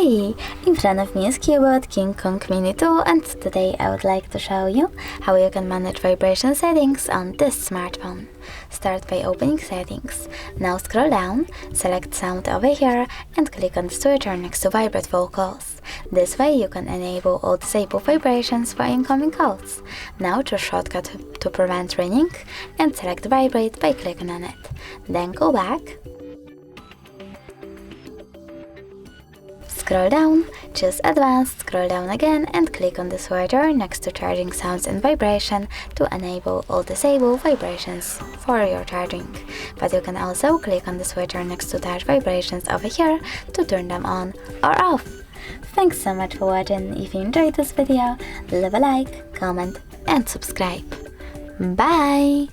Hi! In front of me is CUBOT King Kong Mini 2, and today I would like to show you how you can manage vibration settings on this smartphone. Start by opening settings. Now scroll down, select sound over here and click on the switcher next to Vibrate vocals. This way you can enable or disable vibrations for incoming calls. Now choose shortcut to prevent ringing and select Vibrate by clicking on it. Then go back. Scroll down, choose Advanced, scroll down again and click on the switcher next to Charging Sounds and Vibration to enable or disable vibrations for your charging. But you can also click on the switcher next to Touch Vibrations over here to turn them on or off. Thanks so much for watching. If you enjoyed this video, leave a like, comment and subscribe. Bye!